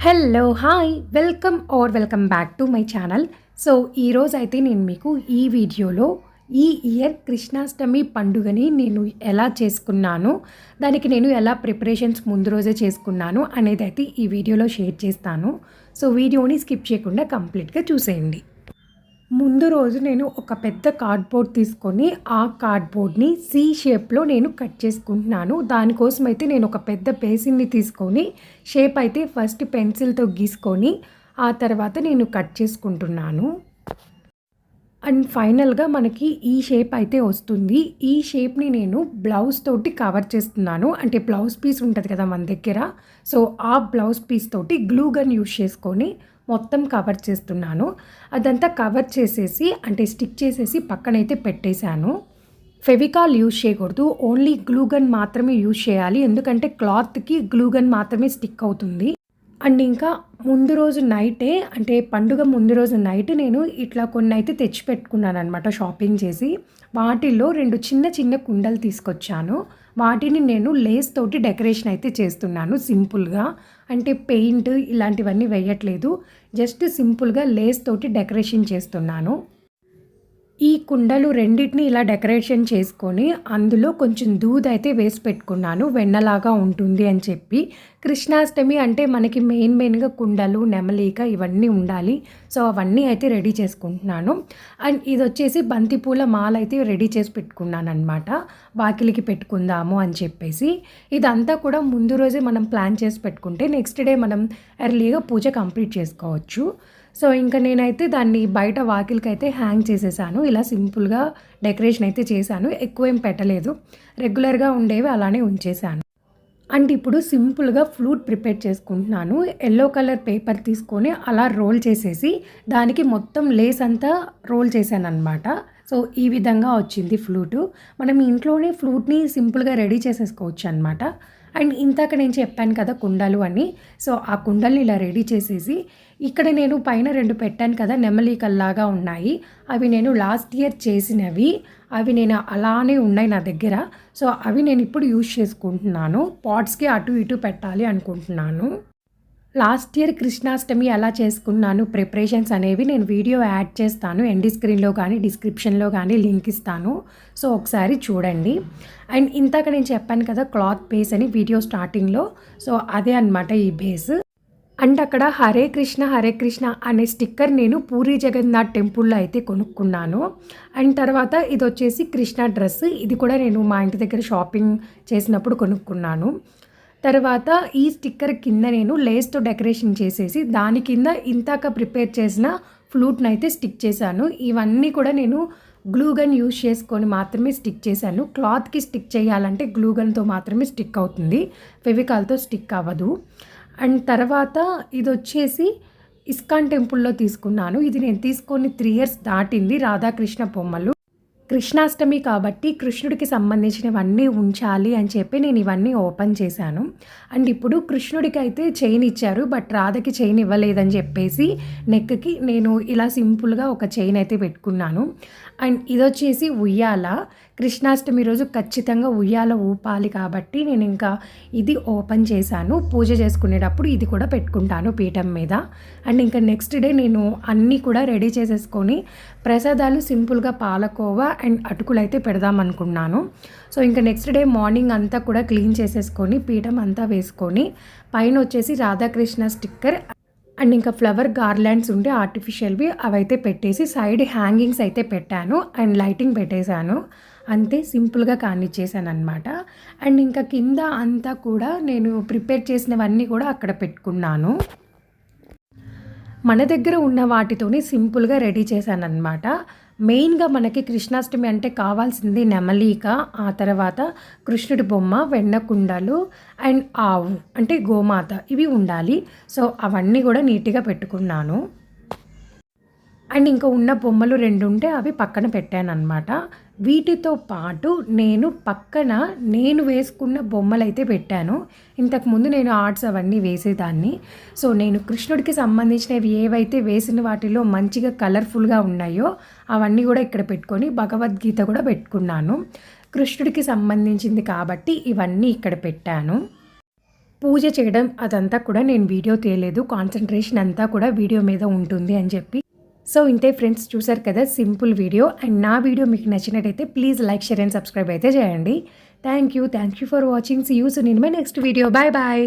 Hello hi welcome back to my channel. So ఈరోజు అయితే నేను మీకు ఈ వీడియోలో ఈ ఇయర్ కృష్ణాష్టమి పండుగని నేను ఎలా చేసుకున్నాను, దానికి నేను ఎలా ప్రిపరేషన్స్ ముందు రోజే చేసుకున్నాను అనేది అయితే ఈ వీడియోలో షేర్ చేస్తాను. సో వీడియోని స్కిప్ చేయకుండా కంప్లీట్గా చూసేయండి. ముందు రోజు నేను ఒక పెద్ద కార్డ్బోర్డ్ తీసుకొని ఆ కార్డ్బోర్డ్ని సి షేప్లో నేను కట్ చేసుకుంటున్నాను. దానికోసం అయితే నేను ఒక పెద్ద బేసిన్ని తీసుకొని షేప్ అయితే ఫస్ట్ పెన్సిల్తో గీసుకొని ఆ తర్వాత నేను కట్ చేసుకుంటున్నాను. అండ్ ఫైనల్గా మనకి ఈ షేప్ అయితే వస్తుంది. ఈ షేప్ని నేను బ్లౌజ్ తోటి కవర్ చేస్తున్నాను. అంటే బ్లౌజ్ పీస్ ఉంటుంది కదా మన దగ్గర, సో ఆ బ్లౌజ్ పీస్ తోటి గ్లూ గన్ యూజ్ చేసుకొని మొత్తం కవర్ చేస్తున్నాను. అదంతా కవర్ చేసేసి అంటే స్టిక్ చేసేసి పక్కనైతే పెట్టేశాను. ఫెవికాల్ యూజ్ చేయకూడదు, ఓన్లీ గ్లూ గన్ మాత్రమే యూజ్ చేయాలి. ఎందుకంటే క్లాత్కి గ్లూ గన్ మాత్రమే స్టిక్ అవుతుంది. అండ్ ఇంకా ముందు రోజు నైటే అంటే పండుగ ముందు రోజు నైట్ నేను ఇట్లా కొన్ని అయితే తెచ్చిపెట్టుకున్నాను అనమాట షాపింగ్ చేసి. వాటిల్లో 2 చిన్న చిన్న కుండలు తీసుకొచ్చాను. వాటిని నేను లేస్ తోటి డెకరేషన్ అయితే చేస్తున్నాను సింపుల్గా. అంటే పెయింట్ ఇలాంటివన్నీ వేయట్లేదు, జస్ట్ సింపుల్గా లేస్ తోటి డెకరేషన్ చేస్తున్నాను. ఈ కుండలు రెండింటిని ఇలా డెకరేషన్ చేసుకొని అందులో కొంచెం దూదైతే వేసి పెట్టుకున్నాను, వెన్నలాగా ఉంటుంది అని చెప్పి. కృష్ణాష్టమి అంటే మనకి మెయిన్గా కుండలు, నెమలిక ఇవన్నీ ఉండాలి. సో అవన్నీ అయితే రెడీ చేసుకుంటున్నాను. అండ్ ఇది వచ్చేసి బంతిపూల మాల అయితే రెడీ చేసి పెట్టుకున్నాను అనమాట, వాకిలికి పెట్టుకుందాము అని చెప్పేసి. ఇదంతా కూడా ముందు రోజే మనం ప్లాన్ చేసి పెట్టుకుంటే నెక్స్ట్ డే మనం ఎర్లీగా పూజ కంప్లీట్ చేసుకోవచ్చు. సో ఇంకా నేనైతే దాన్ని బయట వాకిలికి అయితే హ్యాంగ్ చేసేసాను. ఇలా సింపుల్గా డెకరేషన్ అయితే చేశాను, ఎక్కువ ఏం పెట్టలేదు, రెగ్యులర్గా ఉండేవి అలానే ఉంచేసాను. అండ్ ఇప్పుడు సింపుల్గా ఫ్లూట్ ప్రిపేర్ చేసుకుంటున్నాను. ఎల్లో కలర్ పేపర్ తీసుకొని అలా రోల్ చేసేసి దానికి మొత్తం లేస్ అంతా రోల్ చేశాను అనమాట. సో ఈ విధంగా వచ్చింది ఫ్లూటు. మనం ఇంట్లోనే ఫ్లూట్ని సింపుల్గా రెడీ చేసేసుకోవచ్చు అనమాట. అండ్ ఇందాక నేను చెప్పాను కదా కుండలు అని, సో ఆ కుండల్ని ఇలా రెడీ చేసేసి ఇక్కడ నేను పైన 2 పెట్టాను కదా నెమలికల్లాగా ఉన్నాయి. అవి నేను లాస్ట్ ఇయర్ చేసినవి, అవి నేను అలానే ఉన్నాయి నా దగ్గర. సో అవి నేను ఇప్పుడు యూజ్ చేసుకుంటున్నాను. పాట్స్కి అటు ఇటు పెట్టాలి అనుకుంటున్నాను. లాస్ట్ ఇయర్ కృష్ణాష్టమి ఎలా చేసుకున్నాను ప్రిపరేషన్స్ అనేవి నేను వీడియో యాడ్ చేస్తాను, ఎండ్ స్క్రీన్లో కానీ డిస్క్రిప్షన్లో కానీ లింక్ ఇస్తాను. సో ఒకసారి చూడండి. అండ్ ఇందాక నేను చెప్పాను కదా క్లాత్ బేస్ అని వీడియో స్టార్టింగ్లో, సో అదే అనమాట ఈ బేస్. అండ్ అక్కడ హరే కృష్ణ అనే స్టిక్కర్ నేను పూరి జగన్నాథ్ టెంపుల్లో అయితే కొనుక్కున్నాను. అండ్ తర్వాత ఇది వచ్చేసి కృష్ణ డ్రెస్, ఇది కూడా నేను మా ఇంటి దగ్గర షాపింగ్ చేసినప్పుడు కొనుక్కున్నాను. తర్వాత ఈ స్టిక్కర్ కింద నేను లేస్తో డెకరేషన్ చేసేసి దాని కింద ఇంతాక ప్రిపేర్ చేసిన ఫ్లూట్ని అయితే స్టిక్ చేశాను. ఇవన్నీ కూడా నేను గ్లూ గన్ యూజ్ చేసుకొని మాత్రమే స్టిక్ చేశాను. క్లాత్కి స్టిక్ చేయాలంటే గ్లూ గన్తో మాత్రమే స్టిక్ అవుతుంది, ఫెవికాల్తో స్టిక్ అవ్వదు. అండ్ తర్వాత ఇది వచ్చేసి ఇస్కాన్ టెంపుల్లో తీసుకున్నాను. ఇది నేను తీసుకొని 3 years దాటింది. రాధాకృష్ణ బొమ్మలు. కృష్ణాష్టమి కాబట్టి కృష్ణుడికి సంబంధించినవన్నీ ఉంచాలి అని చెప్పి నేను ఇవన్నీ ఓపెన్ చేశాను. అండ్ ఇప్పుడు కృష్ణుడికి అయితే చైన్ ఇచ్చారు, బట్ రాధకి చైన్ ఇవ్వలేదని చెప్పేసి నెక్కి నేను ఇలా సింపుల్గా ఒక చైన్ అయితే పెట్టుకున్నాను. అండ్ ఇది వచ్చేసి ఉయ్యాల. కృష్ణాష్టమి రోజు ఖచ్చితంగా ఉయ్యాల ఊపాలి కాబట్టి నేను ఇంకా ఇది ఓపెన్ చేశాను. పూజ చేసుకునేటప్పుడు ఇది కూడా పెట్టుకుంటాను పీఠం మీద. అండ్ ఇంకా నెక్స్ట్ డే నేను అన్నీ కూడా రెడీ చేసేసుకొని ప్రసాదాలు సింపుల్గా పాలకోవా అండ్ అటుకులు అయితే పెడదామనుకున్నాను. సో ఇంకా నెక్స్ట్ డే మార్నింగ్ అంతా కూడా క్లీన్ చేసేసుకొని పీఠం అంతా వేసుకొని పైన వచ్చేసి రాధాకృష్ణ స్టిక్కర్ అండ్ ఇంకా ఫ్లవర్ గార్లాండ్స్ ఉంటే ఆర్టిఫిషియల్వి అవైతే పెట్టేసి సైడ్ హ్యాంగింగ్స్ అయితే పెట్టాను అండ్ లైటింగ్ పెట్టేశాను. అంతే సింపుల్గా కానిచ్చేసాను అనమాట. అండ్ ఇంకా కింద అంతా కూడా నేను ప్రిపేర్ చేసినవన్నీ కూడా అక్కడ పెట్టుకున్నాను. మన దగ్గర ఉన్న వాటితోని సింపుల్గా రెడీ చేశాను అనమాట. మెయిన్గా మనకి కృష్ణాష్టమి అంటే కావాల్సింది నెమలిక, ఆ తర్వాత కృష్ణుడి బొమ్మ, వెన్న కుండలు అండ్ ఆవు అంటే గోమాత, ఇవి ఉండాలి. సో అవన్నీ కూడా నీట్గా పెట్టుకున్నాను. అండ్ ఇంకా ఉన్న బొమ్మలు 2 ఉంటే అవి పక్కన పెట్టాను అనమాట. వీటితో పాటు నేను పక్కన నేను వేసుకున్న బొమ్మలు అయితే పెట్టాను. ఇంతకుముందు నేను ఆర్ట్స్ అవన్నీ వేసేదాన్ని. సో నేను కృష్ణుడికి సంబంధించినవి ఏవైతే వేసిన వాటిలో మంచిగా కలర్ఫుల్గా ఉన్నాయో అవన్నీ కూడా ఇక్కడ పెట్టుకొని భగవద్గీత కూడా పెట్టుకున్నాను. కృష్ణుడికి సంబంధించింది కాబట్టి ఇవన్నీ ఇక్కడ పెట్టాను. పూజ చేయడం అదంతా కూడా నేను వీడియో తీయలేదు. కాన్సంట్రేషన్ అంతా కూడా వీడియో మీద ఉంటుంది అని చెప్పి. సో ఇంతే ఫ్రెండ్స్, చూసారు కదా సింపుల్ వీడియో. అండ్ నా వీడియో మీకు నచ్చినట్టయితే please like, share and subscribe అయితే చేయండి. Thank you for watching. See you soon in my next video. Bye bye.